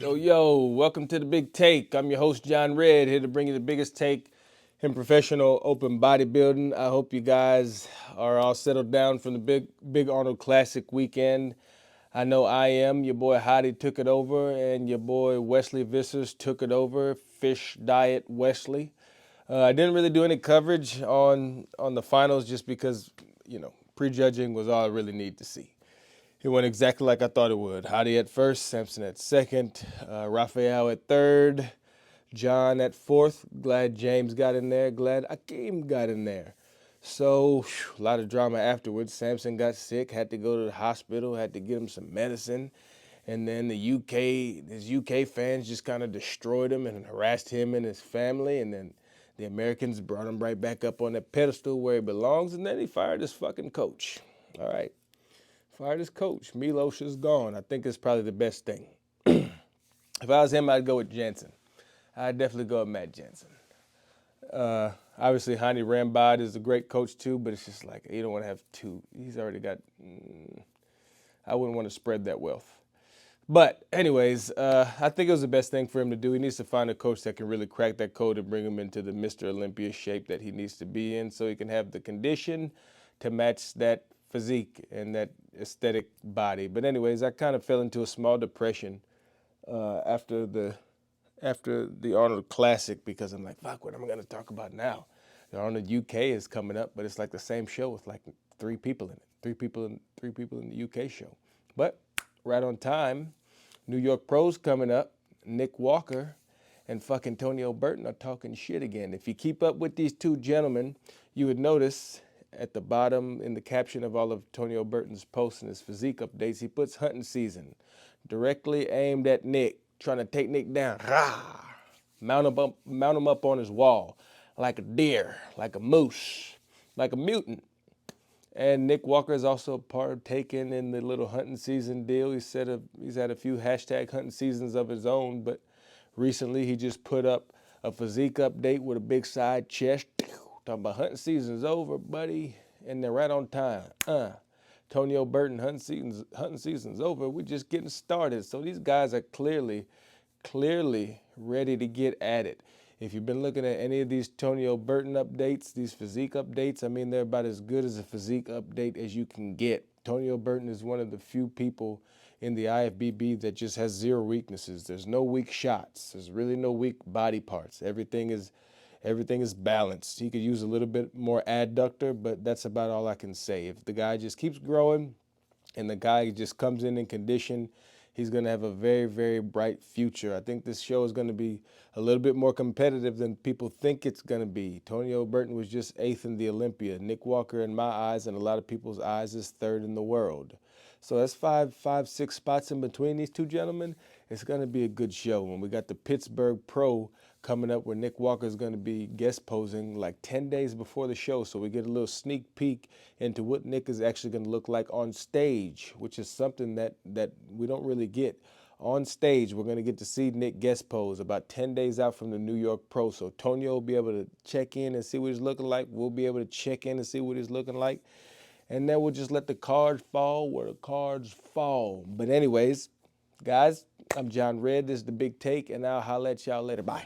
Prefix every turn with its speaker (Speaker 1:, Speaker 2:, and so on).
Speaker 1: Yo, welcome to the Big Take. I'm your host, John Red, here to bring you the biggest take in professional open bodybuilding. I hope you guys are all settled down from the Big Arnold Classic weekend. I know I am. Your boy Hottie took it over, and your boy Wesley Vissers took it over. Fish Diet Wesley. I didn't really do any coverage on the finals just because, prejudging was all I really need to see. It went exactly like I thought it would. Hadi at first, Samson at second, Raphael at third, John at fourth. Glad James got in there. Glad Akeem got in there. So, a lot of drama afterwards. Samson got sick, had to go to the hospital, had to get him some medicine. And then his UK fans just kind of destroyed him and harassed him and his family. And then the Americans brought him right back up on that pedestal where he belongs. And then he fired his fucking coach. All right. Fired his coach. Milos is gone. I think it's probably the best thing. If I was him, I'd go with Jensen. I'd definitely go with Matt Jensen. Obviously, Hani Rambod is a great coach too, but it's just like you don't want to have two. He's already got. I wouldn't want to spread that wealth. But anyways, I think it was the best thing for him to do. He needs to find a coach that can really crack that code and bring him into the Mr. Olympia shape that he needs to be in so he can have the condition to match that physique and that aesthetic body. But anyways, I kind of fell into a small depression after the Arnold Classic because I'm like, fuck, what am I going to talk about now? The Arnold UK is coming up, but it's like the same show with like three people in it, three people in the UK show. But right on time, New York Pros coming up. Nick Walker and fucking Tonio Burton are talking shit again. If you keep up with these two gentlemen, you would notice at the bottom in the caption of all of Tonio Burton's posts and his physique updates, he puts hunting season directly aimed at Nick, trying to take Nick down. Rah! Mount him up on his wall like a deer, like a moose, like a mutant. And Nick Walker is also partaking in the little hunting season deal. He's had a few hashtag hunting seasons of his own, but recently he just put up a physique update with a big side chest. Talking about hunting season's over, buddy, and they're right on time. Tonio Burton, hunting season's over. We're just getting started. So these guys are clearly ready to get at it. If you've been looking at any of these Tonio Burton updates, these physique updates, I mean, they're about as good as a physique update as you can get. Tonio Burton is one of the few people in the IFBB that just has zero weaknesses. There's no weak shots. There's really no weak body parts. Everything is balanced. He could use a little bit more adductor, but that's about all I can say. If the guy just keeps growing and the guy just comes in condition, he's going to have a very, very bright future. I think this show is going to be a little bit more competitive than people think it's going to be. Tonio Burton was just 8th in the Olympia. Nick Walker, in my eyes and a lot of people's eyes, is 3rd in the world. So that's five, 6 spots in between these two gentlemen. It's going to be a good show. And we got the Pittsburgh Pro coming up where Nick Walker is going to be guest posing like 10 days before the show. So we get a little sneak peek into what Nick is actually going to look like on stage, which is something that we don't really get. On stage, we're going to get to see Nick guest pose about 10 days out from the New York Pro. So Tonio will be able to check in and see what he's looking like. We'll be able to check in and see what he's looking like. And then we'll just let the cards fall where the cards fall. But anyways, guys, I'm John Red. This is The Big Take, and I'll holler at y'all later. Bye.